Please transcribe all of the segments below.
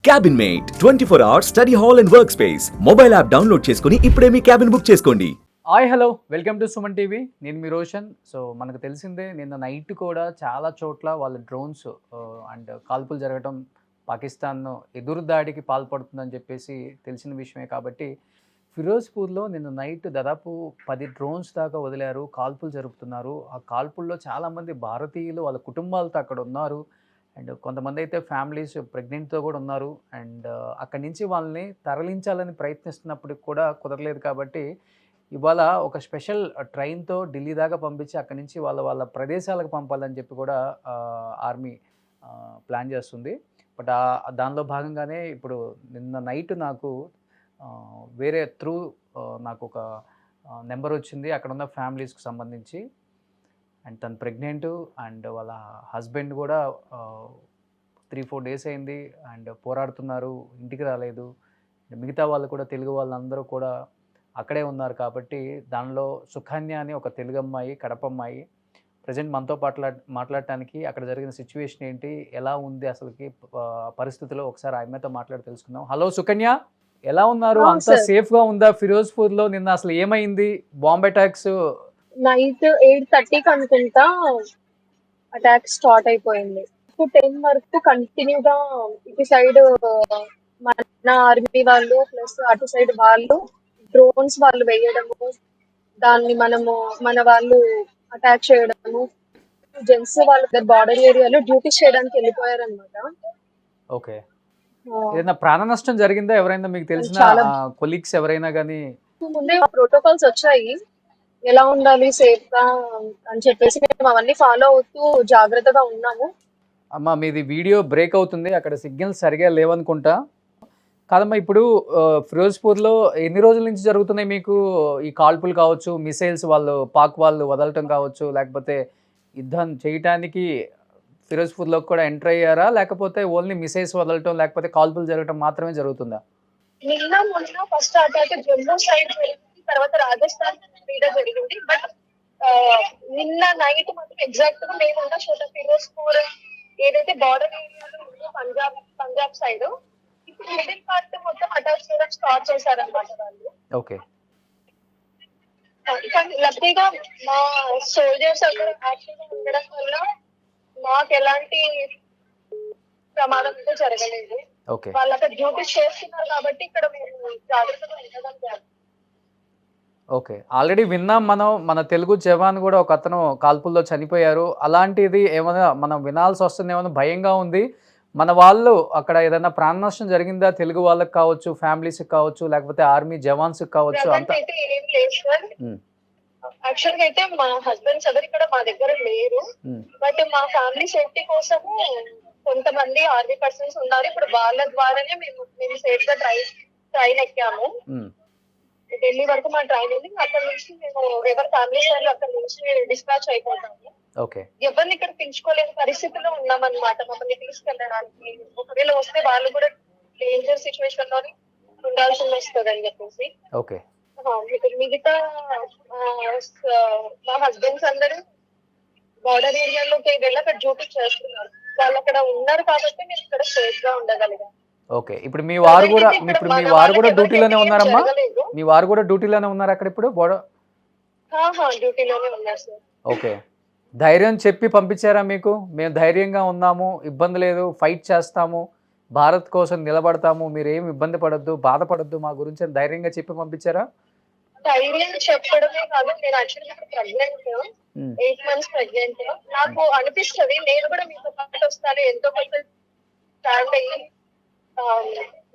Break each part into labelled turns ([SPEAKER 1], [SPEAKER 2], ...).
[SPEAKER 1] Cabin mate 24 hours study hall and work space mobile app download చేసుకుని ఇప్పుడే మీ cabin book చేసుకోండి.
[SPEAKER 2] Hi hello welcome to Suman TV. నేను మీ రోషన్. సో మనకు తెలిసిందే, నిన్న నైట్ కూడా చాలా చోట్ల వాళ్ళ డ్రోన్స్ అండ్ కాల్పులు జరగటం, పాకిస్తాన్ ఎదురు దాడికి పాల్పడుతుందని చెప్పేసి తెలిసిన విషయమే. కాబట్టి ఫిరోజ్పూర్లో నిన్న నైట్ దాదాపు 10 డ్రోన్స్ దాకా వదిలారు, కాల్పులు జరుపుతున్నారు. ఆ కాల్పుల్లో చాలామంది భారతీయులు వాళ్ళ కుటుంబాలతో అక్కడ ఉన్నారు. అండ్ కొంతమంది అయితే ఫ్యామిలీస్ ప్రెగ్నెంట్తో కూడా ఉన్నారు. అండ్ అక్కడి నుంచి వాళ్ళని తరలించాలని ప్రయత్నిస్తున్నప్పటికి కూడా కుదరలేదు. కాబట్టి ఇవాళ ఒక స్పెషల్ ట్రైన్‌తో ఢిల్లీ దాకా పంపించి అక్కడి నుంచి వాళ్ళ వాళ్ళ ప్రదేశాలకు పంపాలని చెప్పి కూడా ఆర్మీ ప్లాన్ చేస్తుంది. బట్ దానిలో భాగంగానే ఇప్పుడు నిన్న నైట్ నాకు వేరే త్రూ నాకు ఒక నెంబర్ వచ్చింది అక్కడున్న ఫ్యామిలీస్‌కి సంబంధించి. అండ్ తను ప్రెగ్నెంటు అండ్ వాళ్ళ హస్బెండ్ కూడా 3-4 డేస్ అయింది అండ్ పోరాడుతున్నారు, ఇంటికి రాలేదు. మిగతా వాళ్ళు కూడా తెలుగు వాళ్ళందరూ కూడా అక్కడే ఉన్నారు. కాబట్టి దానిలో సుకన్య అని ఒక తెలుగు అమ్మాయి, కడప అమ్మాయి ప్రజెంట్ మనతో మాట్లాడటానికి అక్కడ జరిగిన సిచ్యువేషన్ ఏంటి, ఎలా ఉంది అసలుకి పరిస్థితుల్లో ఒకసారి ఆమెతో మాట్లాడి తెలుసుకుందాం. హలో సుకన్య, ఎలా ఉన్నారు? అంతా సేఫ్గా ఉందా ఫిరోజ్పూర్లో? నిన్న అసలు ఏమైంది? బాంబ్ అటాక్స్
[SPEAKER 3] నైట్ 8:30కి అనుకుంటా అటాక్ స్టార్ట్ అయిపోయింది. 10 వరకు కంటిన్యూగా ఇటు సైడ్ మన ఆర్మీ వాళ్ళు ప్లస్ అటు సైడ్ వాళ్ళు డ్రోన్స్ వాళ్ళు వేయడము, దాన్ని మన వాళ్ళు అటాక్ చేయడము. జెంట్స్ వాళ్ళు బార్డర్ ఏరియాలో డ్యూటీ చేయడానికి వెళ్ళిపోయారు అనమాట.
[SPEAKER 2] ఓకే. ఏదైనా ప్రాణ నష్టం జరిగిందా? ఎవరైనా మీకు తెలిసిన కొలీగ్స్ ఎవరైనా కానీ?
[SPEAKER 3] ముందే ప్రోటోకాల్స్ వచ్చాయి, ఎలా ఉండాలి సేఫ్ గా అని చెప్పేసి మేము అవన్నీ ఫాలో అవుతూ జాగ్రత్తగా ఉన్నాము.
[SPEAKER 2] అమ్మా, మీది వీడియో బ్రేక్ అవుతుంది, అక్కడ సిగ్నల్స్ సరిగా లేవనుకుంటా. కాదమ్మా, ఇప్పుడు ఫిరోజ్పూర్లో ఎన్ని రోజుల నుంచి జరుగుతున్నాయి మీకు ఈ కాల్పులు కావచ్చు, మిసైల్స్ వాళ్ళు పాక్ వాళ్ళు వదలటం కావచ్చు, లేకపోతే యుద్ధం చేయటానికి ఫిరోజ్పూర్లోకి కూడా ఎంటర్ అయ్యారా, లేకపోతే ఓన్లీ మిసైల్స్ వదలటం లేకపోతే కాల్పులు జరగటం మాత్రమే జరుగుతుందా?
[SPEAKER 3] మొన్న ఫస్ట్ అటాక్ జమ్మూ సైడ్ జరిగింది, తర్వాత రాజస్థాన్ మీద జరిగింది. బట్ నిన్న నైట్ మాత్రం ఎగ్జాక్ట్ గా మేము ఉన్న చోట ఫిరోజ్పూర్ ఏదైతే బార్డర్ ఏరియాలో ఉందో పంజాబ్ సైడ్, ఇప్పుడు మిడిల్ పార్ట్ మొత్తం అటాక్ చేయడం స్టార్ట్ చేశారనమాట వాళ్ళు.
[SPEAKER 2] ఓకే.
[SPEAKER 3] కానీ లక్కీగా మా సోల్జర్స్ అక్కడ యాక్టివ్గా ఉండడం వల్ల మాకు ఎలాంటి ప్రమాదం అయితే జరగలేదు. వాళ్ళు అక్కడ డ్యూటీ చేస్తున్నారు కాబట్టి ఇక్కడ మేము జాగ్రత్తగా ఉండగలిగాము.
[SPEAKER 2] ఓకే. ఆల్రెడీ విన్నాం మనం, మన తెలుగు జవాన్ కూడా ఒక అతను కాల్పుల్లో చనిపోయారు. అలాంటిది ఏమైనా మనం వినాల్సి వస్తుంది, ఏమైనా భయంగా ఉంది? మన వాళ్ళు అక్కడ ఏదైనా ప్రాణ నష్టం జరిగిందా? తెలుగు వాళ్ళకి కావచ్చు, ఫ్యామిలీస్కి కావచ్చు, లేకపోతే ఆర్మీ జవాన్స్కి కావచ్చు? అంత
[SPEAKER 3] అయితే ఏం లేదు సార్. యాక్చువల్ గా అయితే మా హస్బెండ్స్ ఎవరు ఇక్కడ మా దగ్గర లేరు. బట్ మా ఫ్యామిలీ సేఫ్టీ కోసము కొంతమంది ఆర్మీ పర్సన్స్ ఉన్నారు. ఇప్పుడు వాళ్ళ ద్వారానే మేము సేఫ్ గా ట్రైన్ ఎక్కాము. ఢిల్లీ వరకు మా ట్రైన్ ఉంది. అక్కడ నుంచి మేము ఎవరి ఫ్యామిలీ వాళ్ళు అక్కడ నుంచి డిస్పాచ్ అయిపోతాము. ఎవరిని ఇక్కడ పిలుచుకోలేని పరిస్థితిలో ఉన్నామన్నమాట. మమ్మల్ని తీసుకెళ్ళడానికి ఒకవేళ వస్తే వాళ్ళు కూడా డేంజర్ సిచ్యువేషన్ లోని ఉండాల్సి వస్తుంది అని చెప్పేసి మిగతా మా హస్బెండ్స్ అందరూ బార్డర్ ఏరియాలోకి వెళ్ళి అక్కడ డ్యూటీ చేస్తున్నారు. వాళ్ళు అక్కడ ఉన్నారు కాబట్టి మేము ఇక్కడ సేఫ్ గా ఉండగలిగాం.
[SPEAKER 2] ఓకే. ఇప్పుడు మీ వారు కూడా డ్యూటీలోనే ఉన్నారమ్మా? మీ వారు కూడా డ్యూటీలోనే ఉన్నారు అక్కడ ఇప్పుడు?
[SPEAKER 3] డ్యూటీలోనే ఉన్నారు సార్.
[SPEAKER 2] ఓకే. ధైర్యం చెప్పి పంపించారా మీకు? మేము ధైర్యంగా ఉన్నాము, ఇబ్బంది లేదు, ఫైట్ చేస్తాము, భారత్ కోసం నిలబడతాము, మీరేం ఇబ్బంది పడొద్దు, బాధపడొద్దు మా గురించి అని ధైర్యంగా చెప్పి పంపించారా?
[SPEAKER 3] ధైర్యం చెప్పడమే కాదు, నేను యాక్చువల్లీ ప్రెగ్నెంట్, 8 months ప్రెగ్నెంట్. నాకు అనిపిస్తుంది నేను కూడా మీతో పాటు వస్తాను, ఎంతో కొంత స్టాండ్ అయ్యి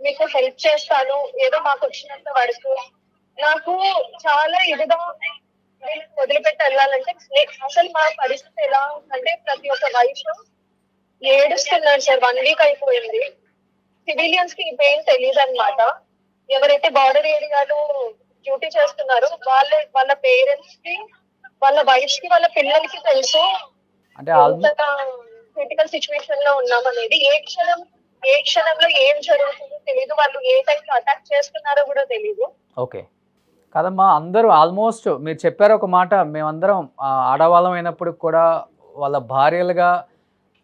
[SPEAKER 3] మీకు హెల్ప్ చేస్తాను, ఏదో మాకు వచ్చినంత వరకు. నాకు చాలా ఇదిగా ఉంది వదిలిపెట్టి వెళ్ళాలంటే. అసలు మా పరిస్థితి ఎలా ఉందంటే ప్రతి ఒక్క వైఫ్ ఏడుస్తున్నారు సార్. 1 week అయిపోయింది. సివిలియన్స్ కి ఈ పెయిన్ తెలియదు అనమాట. ఎవరైతే బార్డర్ ఏరియాలో డ్యూటీ చేస్తున్నారో వాళ్ళ పేరెంట్స్ కి, వాళ్ళ వైఫ్ కి, వాళ్ళ పిల్లలకి తెలుసు
[SPEAKER 2] అంటే
[SPEAKER 3] క్రిటికల్ సిచ్యువేషన్ లో ఉన్నామనేది. ఏ క్షణంలో ఏం జరుగుతుందో తెలియదు, వాళ్ళు ఏ టైంలో అటాక్ చేస్తున్నారో కూడా తెలియదు.
[SPEAKER 2] ఓకే. కాదమ్మా, అందరూ ఆల్మోస్ట్ మీరు చెప్పారు ఒక మాట, మేమందరం ఆడవాళ్ళం అయినప్పుడు కూడా వాళ్ళ భార్యలుగా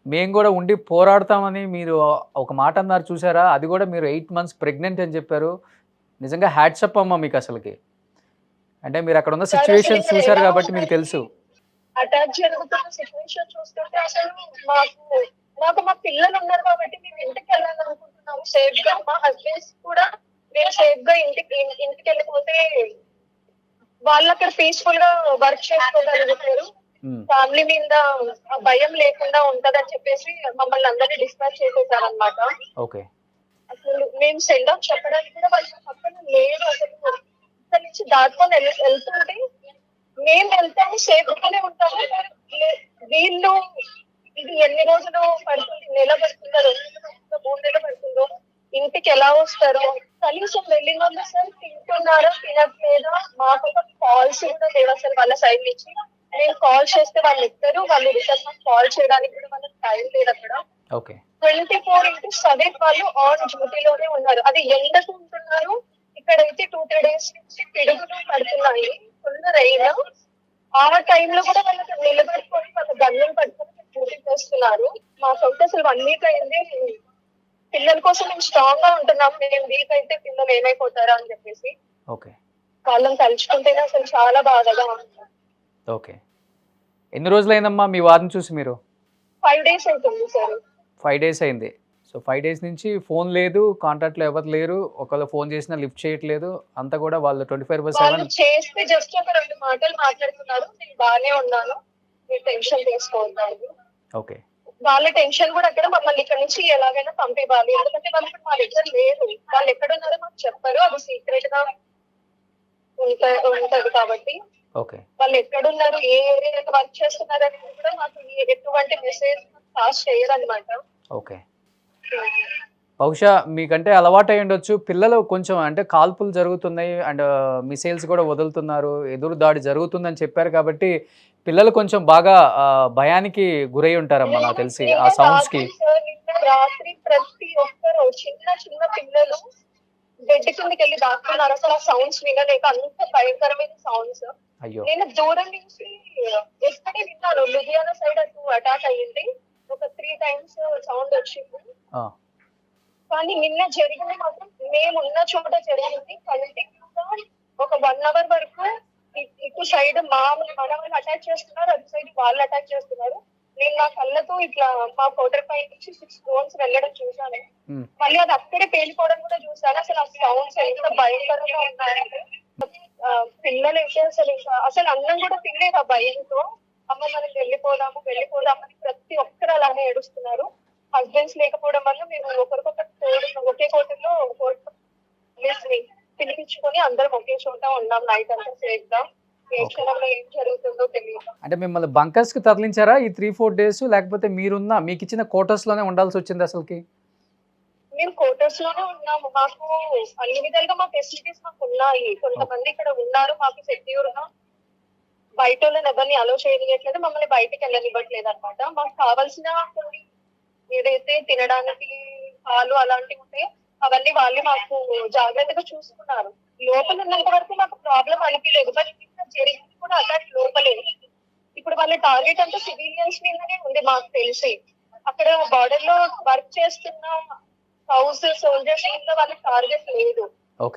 [SPEAKER 2] మేము కూడా ఉండి పోరాడతామని మీరు ఒక మాట అన్నారు చూసారా? అది కూడా మీరు 8 మంత్స్ ప్రెగ్నెంట్ అని చెప్పారు. నిజంగా హ్యాట్సప్ అమ్మ మీకు అసలకి. అంటే మీరు అక్కడ ఉన్న సిట్యుయేషన్స్ చూసారు కాబట్టి మీకు తెలుసు.
[SPEAKER 3] అటాక్ జరుగుతున్న సిచ్యువేషన్ చూస్తుంటే అసలు మాకు మాకు మా పిల్లలు ఉన్నారు కాబట్టి మేము ఇంటికి వెళ్ళాలనుకుంటున్నాము సేఫ్ గా. మా హస్బెండ్స్ కూడా మేము సేఫ్ గా ఇంటికి వెళ్ళిపోతే వాళ్ళు అక్కడ పీస్ఫుల్ గా వర్క్ చేసుకోగలుగుతారు. ఫ్యామిలీ మీద భయం లేకుండా ఉంటదని చెప్పేసి మమ్మల్ని అందరినీ డిస్పాచ్ చేసేసారనమాట.
[SPEAKER 2] ఓకే.
[SPEAKER 3] అసలు మేము సెండ్ ఆఫ్ చెప్పడానికి కూడా వాళ్ళ పక్కన లేదు. అసలు ఇక్కడ నుంచి దాటుకొని వెళ్తుంటే మేము వెళ్తాము సేఫ్ గానే ఉంటాము. వీళ్ళు ఇది ఎన్ని రోజులు పడుతుంది, నెల పడుతుందో, 2 నెలలు పడుతుందో, 3 నెలలు పడుతుందో, ఇంటికి ఎలా వస్తారో కనీసం వెళ్ళిన వాళ్ళు సార్ తింటున్నారా తినట్లేదా మాకు కాల్స్ కూడా లేవు అసలు వాళ్ళ సైడ్ నుంచి. నేను కాల్ చేస్తే వాళ్ళు ఎత్తారు, వాళ్ళు రిటర్న్ కాల్ చేయడానికి కూడా వాళ్ళకి టైం లేదు అక్కడ. 24/7 వాళ్ళు ఆన్ డ్యూటీలోనే ఉన్నారు. అది ఎండకు ఉంటున్నారు. ఇక్కడైతే 2-3 డేస్ నుంచి పిడుగులు పడుతున్నాయి, ఫుల్ రైన్. ఆ టైంలో కూడా వాళ్ళకి నిలబడుకొని వాళ్ళ గన్నులు పట్టుకొని డ్యూటీ చేస్తున్నారు. మాకైతే అసలు 1 వీక్ అయింది. పిల్లల కోసం మేము స్ట్రాంగ్ గా ఉంటున్నాం. మేము వీక్ అయితే పిల్లలు ఏమైపోతారా అని చెప్పేసి వాళ్ళని తలుచుకుంటేనే అసలు చాలా బాధగా ఉంటుంది.
[SPEAKER 2] ఓకే. ఎన్ని రోజులైందమ్మా మీ వారిని చూసి మీరు?
[SPEAKER 3] 5 డేస్ అవుతుంది సార్.
[SPEAKER 2] 5 డేస్ అయింది. సో 5 డేస్ నుంచి ఫోన్ లేదు, కాంటాక్ట్లో ఎవరు లేరు. ఒకవేళ ఫోన్ చేసినా లిఫ్ట్ చేయట్లేదు. అంతా కూడా వాళ్ళు 24/7
[SPEAKER 3] వాళ్ళు చేస్తే జస్ట్ ఒక 2 మాటలు మాట్లాడుతున్నారు. నేను బాగానే ఉన్నాను, మీరు టెన్షన్ తీసుకోవద్దు.
[SPEAKER 2] ఓకే.
[SPEAKER 3] వాళ్ళ టెన్షన్ కూడా అక్కడ మమ్మల్ని ఇక్కడ నుంచి ఎలాగైనా పంపివ్వాలి. ఎందుకంటే వాళ్ళు ఇప్పుడు మా దగ్గర లేరు. వాళ్ళు ఎక్కడ ఉన్నారో మాకు చెప్పారు. అది సీక్రెట్ గా ఉంటది కాబట్టి వాళ్ళు ఎక్కడున్నారు, ఏ ఏరియాలో వర్క్ చేస్తున్నారు అనేది కూడా మాకు ఎటువంటి మెసేజ్ పాస్ చేయరు అనమాట.
[SPEAKER 2] ఓకే. బహుశా మీకంటే అలవాటు అయి ఉండొచ్చు. పిల్లలు కొంచెం అంటే కాల్పులు జరుగుతున్నాయి అండ్ మిసైల్స్ కూడా వదులుతున్నారు, ఎదురు దాడి జరుగుతుందని చెప్పారు కాబట్టి పిల్లలు కొంచెం బాగా భయానికి గురై ఉంటారమ్మా నాకు తెలిసి ఆ సౌండ్స్ కి.
[SPEAKER 3] రాత్రి ప్రతి ఒక్కరు చిన్న చిన్న పిల్లలు బెడ్ కిందకి వెళ్ళి దాక్కున్నారు. అసలు ఆ సౌండ్స్ వినలేక, అంత భయంకరమైన సౌండ్స్. నేను దూరం నుంచి ఎక్కడే విన్నాను. లుధియానా సైడ్ అటు అటాక్ అయ్యింది, ఒక 3 times సౌండ్ వచ్చింది. కానీ నిన్న జరిగింది మాత్రం మేమున్న చోట జరిగింది. కంటిన్యూగా ఒక 1 hour వరకు ఇటు సైడ్ మన వాళ్ళు అటాక్ చేస్తున్నారు, అటు సైడ్ వాళ్ళు అటాక్ చేస్తున్నారు. నేను నా కళ్ళతో ఇట్లా మా కోటర్ పై నుంచి 6 drones వెళ్ళడం చూసాను. మళ్ళీ అది అక్కడే పేలిపోవడం కూడా చూసాను. అసలు ఆ సౌండ్స్ ఎంత భయంకరంగా ఉన్నాయంటే పిల్లలు అయితే అసలు అన్నం కూడా తినలేదు ఆ భయంతో. అమ్మ మనం వెళ్ళిపోదామని ప్రతి ఒక్కరు అలానే ఏడుస్తున్నారు. హస్బెండ్స్ లేకపోవడం వల్ల మేము ఒకరికొకరు ఒకే కోటర్లో పిలిపించుకొని అందరం ఒకే చోట ఉన్నాం నైట్ అంతా సేఫ్ గా. ఏ క్షణంలో ఏం జరుగుతుందో తెలియదు.
[SPEAKER 2] అంటే మిమ్మల్ని బంకర్స్ కి తరలించారా ఈ 3-4 డేస్, లేకపోతే మీకు ఇచ్చిన క్వార్టర్స్ లోనే ఉండాల్సి వచ్చింది అసలుకి?
[SPEAKER 3] మేము క్వార్టర్స్ లోనే ఉన్నాము. మాకు అన్ని విధాలుగా మా ఫెసిలిటీస్ మాకు ఉన్నాయి. కొంతమంది ఇక్కడ ఉన్నారు మాకు సెక్యూర్ గా. బయట వాళ్ళని ఎవరిని అలో చేయట్లేదు, మమ్మల్ని బయటకి వెళ్ళనివ్వట్లేదు అనమాట. మాకు కావాల్సిన కొన్ని ఏదైతే తినడానికి పాలు అలాంటివి ఉంటే అవన్నీ వాళ్ళే మాకు జాగ్రత్తగా చూసుకున్నారు. లోపల ఉన్నంత వరకు మాకు ప్రాబ్లం అనిపించలేదు. బట్ జరిగింది కూడా అటాక్ లోపలే. ఇప్పుడు వాళ్ళ టార్గెట్ అంతా సివిలియన్స్ మీదనే ఉంది మాకు తెలిసి. అక్కడ బార్డర్ లో వర్క్ చేస్తున్న హౌస్ సోల్జర్స్ మీద వాళ్ళ టార్గెట్ లేదు.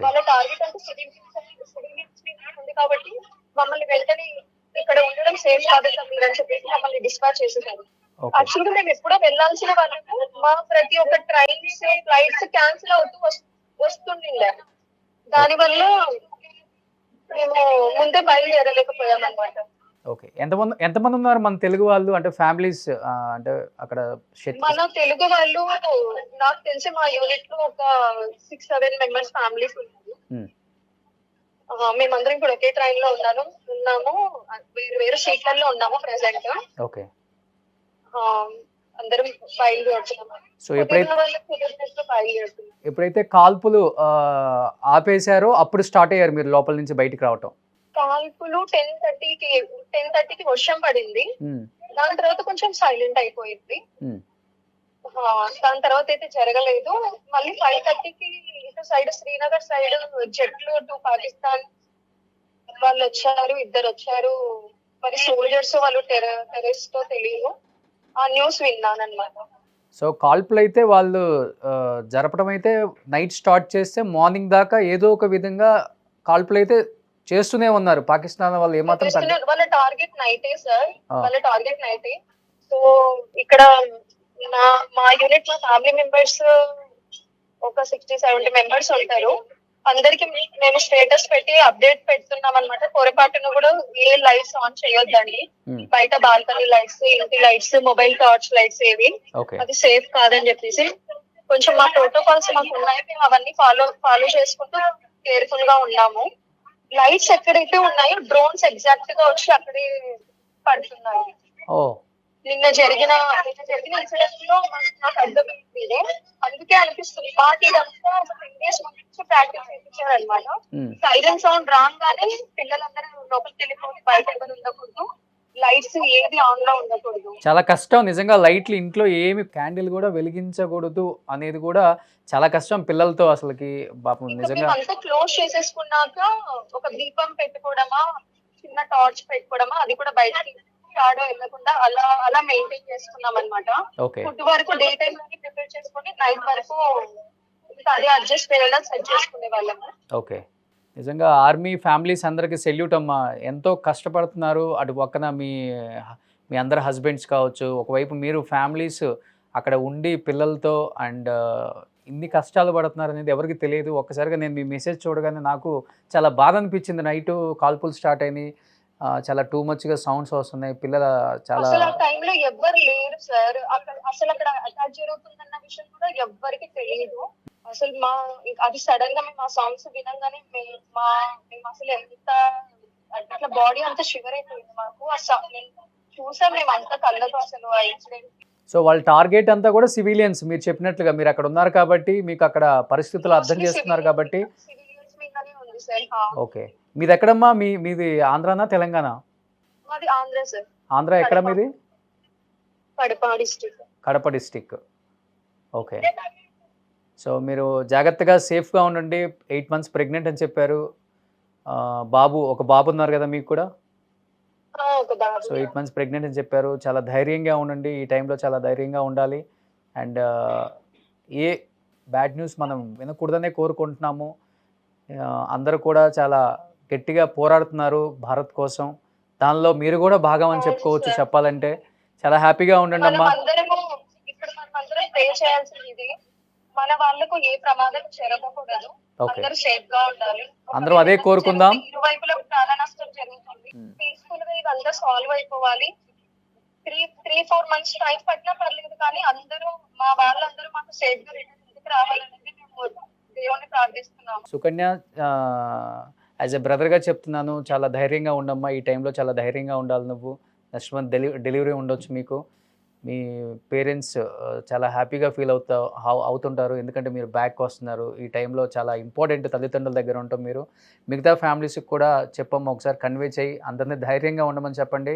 [SPEAKER 3] వాళ్ళ టార్గెట్ అంతా సివిలియన్స్ మీద ఉంది కాబట్టి మమ్మల్ని వెంటనే ఇక్కడ ఉండడం సేఫ్ కాదు అని చెప్పేసి మమ్మల్ని డిస్పాచ్ చేసేసారు. యాక్చువల్గా మేము ఎప్పుడో వెళ్లాల్సిన వాళ్ళము. మా ప్రతి ఒక్క ట్రైన్స్ ఫ్లైట్స్ క్యాన్సిల్ అవుతూ వస్తుండే. దానివల్ల మేము ముందే బయలుదేరలేకపోయాం అనమాట.
[SPEAKER 2] ఓకే. ఎంతమంది ఉన్నారు మన తెలుగు వాళ్ళు, అంటే ఫ్యామిలీస్? అంటే అక్కడ
[SPEAKER 3] మన తెలుగు వాళ్ళు నాకు తెలిసి మా యూనిట్ లో ఒక 6-7 మెంబర్స్ ఫ్యామిలీస్ ఉన్నారు. మేమందరం ఇప్పుడు ఒకే ట్రైన్ లో ఉన్నాము. వేరే సీట్లలో ఉన్నాము ప్రెసెంట్.
[SPEAKER 2] ఓకే.
[SPEAKER 3] అందరం బయలుదేరుతున్నాము.
[SPEAKER 2] సో ఎప్పుడైతే కాల్పులు ఆపేశారో అప్పుడు స్టార్ట్ అయ్యారు మీరు లోపల నుంచి బయటికి రావటం?
[SPEAKER 3] కాల్పులు 10:30కి వర్షం పడింది. దాని తర్వాత కొంచెం సైలెంట్ అయిపోయింది. దాని తర్వాత అయితే జరగలేదు. మళ్ళీ 5:30కి ఇటు సైడ్ శ్రీనగర్ సైడ్ జెట్లు టు పాకిస్తాన్ వాళ్ళు వచ్చారు, 2 వచ్చారు. మరి సోల్జర్స్ వాళ్ళు టెర్రరిస్ట్ తెలియదు. ఆ న్యూస్ విన్నాను అనమాట.
[SPEAKER 2] సో కాల్పులు అయితే వాళ్ళు జరపడం అయితే నైట్ స్టార్ట్ చేస్తే మార్నింగ్ దాకా ఏదో ఒక విధంగా కాల్పులు అయితే చేస్తూనే ఉన్నారు. పాకిస్తాన్ వాళ్ళు ఏమాత్రం
[SPEAKER 3] వాళ్ళ టార్గెట్ నైటే సార్.
[SPEAKER 2] ఆ.
[SPEAKER 3] వాళ్ళ టార్గెట్ నైటే. సో ఇక్కడ మా యూనిట్ మా ఫ్యామిలీ మెంబర్స్ ఒక 60-70 మెంబర్స్ ఉంటారు. అందరికి మేము స్టేటస్ పెట్టి అప్డేట్ పెడుతున్నాం అనమాట. పొరపాటున కూడా ఏ లైట్స్ ఆన్ చేయొద్దండి. బయట బాల్కనీ లైట్స్, ఇంటి లైట్స్, మొబైల్ టార్చ్ లైట్స్ ఏవి
[SPEAKER 2] ఓకే
[SPEAKER 3] అది సేఫ్ కాదని చెప్పేసి కొంచెం మా ప్రోటోకాల్స్ మాకు ఉన్నాయి. మేము అవన్నీ ఫాలో చేసుకుంటూ కేర్ఫుల్ గా ఉన్నాము. లైట్స్ ఎక్కడైతే ఉన్నాయో డ్రోన్స్ ఎగ్జాక్ట్ గా వచ్చి అక్కడే పడుతున్నాయి.
[SPEAKER 2] ఓ
[SPEAKER 3] నిన్న జరిగిన ఇన్సిడెంట్ లో నాకు అర్థమైంది ఇదే. అందుకే అనిపిస్తుంది మాకు ఇదంతా ఒక 10 days ముందు ప్రాక్టీస్ చేయించారు అనమాట. సైరన్ సౌండ్ రాగానే పిల్లలందరూ లోపలికి వెళ్ళిపోయి బయట ఎవరు ఉండకూడదు, లైట్స్ ఏది ఆన్ లో ఉండకూడదు.
[SPEAKER 2] చాలా కష్టం నిజంగా. లైట్లు ఇంట్లో ఏమి క్యాండిల్ కూడా వెలిగించకూడదు అనేది కూడా చాలా కష్టం పిల్లలతో అసలుకి. పాపం నిజంగా
[SPEAKER 3] అంతా క్లోజ్ చేసేసుకున్నాక ఒక దీపం పెట్టుకోవడమా, చిన్న టార్చ్ పెట్టుకోవడమా, అది కూడా బయటకి షాడో వెళ్ళకుండా అలా మెయింటైన్ చేసుకున్నాం అనమాట.
[SPEAKER 2] ఓకే
[SPEAKER 3] ఫుడ్ వరకు డే టైమ్ లోనే ప్రిపేర్ చేసుకొని నైట్ వరకు అదే అడ్జస్ట్ అయ్యేలా సెట్ చేసుకునే వాళ్ళము.
[SPEAKER 2] ఓకే నిజంగా ఆర్మీ ఫ్యామిలీస్ అందరికీ సెల్యూట్ అమ్మా. ఎంతో కష్టపడుతున్నారు. అటు పక్కన మీ మీ అందరి హస్బెండ్స్ కావచ్చు, ఒకవైపు మీరు ఫ్యామిలీస్ అక్కడ ఉండి పిల్లలతో అండ్ ఇన్ని కష్టాలు పడుతున్నారు అనేది ఎవరికి తెలియదు. ఒక్కసారిగా నేను మీ మెసేజ్ చూడగానే నాకు చాలా బాధ అనిపించింది. నైట్ కాల్పులు స్టార్ట్ అయినాయి, చాలా టూ మచ్గా సౌండ్స్ వస్తున్నాయి. పిల్లల చాలా
[SPEAKER 3] అసలు ఆ టైంలో ఎవ్వరు లేరు సార్. అసలు అక్కడ అటాక్ జరుగుతుందన్న విషయం కూడా ఎవ్వరికి తెలియదు. అసలు అది సడన్ గా మేము ఆ సాంగ్స్ వినంగానే మేము అసలు ఎంత అట్లా బాడీ అంతా షివర్ అయిపోయింది మాకు. చూసాం మేము అంతా కళ్ళతో అసలు ఆ ఇన్సిడెంట్.
[SPEAKER 2] సో వాళ్ళ టార్గెట్ అంతా కూడా సివిలియన్స్. మీరు చెప్పినట్లుగా మీరు అక్కడ ఉన్నారు కాబట్టి మీకు అక్కడ పరిస్థితులు అర్థం చేస్తున్నారు కాబట్టి.
[SPEAKER 3] సివిలియన్స్ మీదనే ఉంది సార్.
[SPEAKER 2] ఓకే మీది ఎక్కడమ్మా? మీది ఆంధ్రానా తెలంగాణ?
[SPEAKER 3] మాది ఆంధ్ర సార్.
[SPEAKER 2] ఆంధ్ర ఎక్కడ మీది?
[SPEAKER 3] Kadapa district.
[SPEAKER 2] Kadapa district. Okay so మీరు జాగ్రత్తగా సేఫ్గా ఉండండి. 8 months ప్రెగ్నెంట్ అని చెప్పారు. ఒక బాబు ఉన్నారు కదా మీకు కూడా? సో 8 months ప్రెగ్నెంట్ అని చెప్పారు. చాలా ధైర్యంగా ఉండండి. ఈ టైంలో చాలా ధైర్యంగా ఉండాలి. అండ్ ఏ బ్యాడ్ న్యూస్ మనం వినకూడదనే కోరుకుంటున్నాము. అందరూ కూడా చాలా గట్టిగా పోరాడుతున్నారు భారత్ కోసం. దానిలో మీరు కూడా భాగం అని చెప్పుకోవచ్చు చెప్పాలంటే. చాలా హ్యాపీగా ఉండండి అమ్మా.
[SPEAKER 3] ఇప్పుడు మనం అందరం ప్రే చేయాల్సింది ఇది. మన వాళ్ళకు ఏ ప్రమాదం జరగకూడదు. అందరూ సేఫ్ గా ఉండాలి.
[SPEAKER 2] అందరూ అదే కోరుకుందాం.
[SPEAKER 3] ఇరువైపులా చాలా నష్టం జరుగుతుంది. పీస్ఫుల్ గా ఇదంతా సాల్వ్ అయిపోవాలి. 3-4 months టైం పట్టినా పర్లేదు, కానీ అందరూ మా వాళ్ళందరూ మాకు సేఫ్ గా రిటర్న్ రావాలనేది మేము దేవుని ప్రార్థిస్తున్నాము.
[SPEAKER 2] సుకన్య, యాజ్ ఎ బ్రదర్గా చెప్తున్నాను, చాలా ధైర్యంగా ఉండమ్మా. ఈ టైంలో చాలా ధైర్యంగా ఉండాలి నువ్వు. నెక్స్ట్ మంత్ డెలివరీ ఉండొచ్చు మీకు. మీ పేరెంట్స్ చాలా హ్యాపీగా ఫీల్ అవుతుంటారు, ఎందుకంటే మీరు బ్యాక్ వస్తున్నారు. ఈ టైంలో చాలా ఇంపార్టెంట్ తల్లిదండ్రుల దగ్గర ఉంటాం మీరు. మిగతా ఫ్యామిలీస్కి కూడా చెప్పమ్మా, ఒకసారి కన్వే చేయి, అందరినీ ధైర్యంగా ఉండమని చెప్పండి.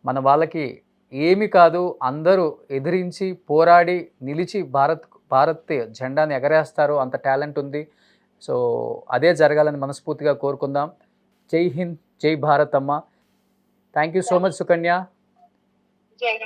[SPEAKER 2] మన వాళ్ళకి ఏమి కాదు, అందరూ ఎదిరించి పోరాడి నిలిచి భారత్ జెండాని ఎగరేస్తారు. అంత టాలెంట్ ఉంది. సో అదే జరగాలని మనస్ఫూర్తిగా కోరుకుందాం. జై హింద్, జై భారత్ అమ్మ. Thank you so much Sukanya.
[SPEAKER 3] జై హింద్.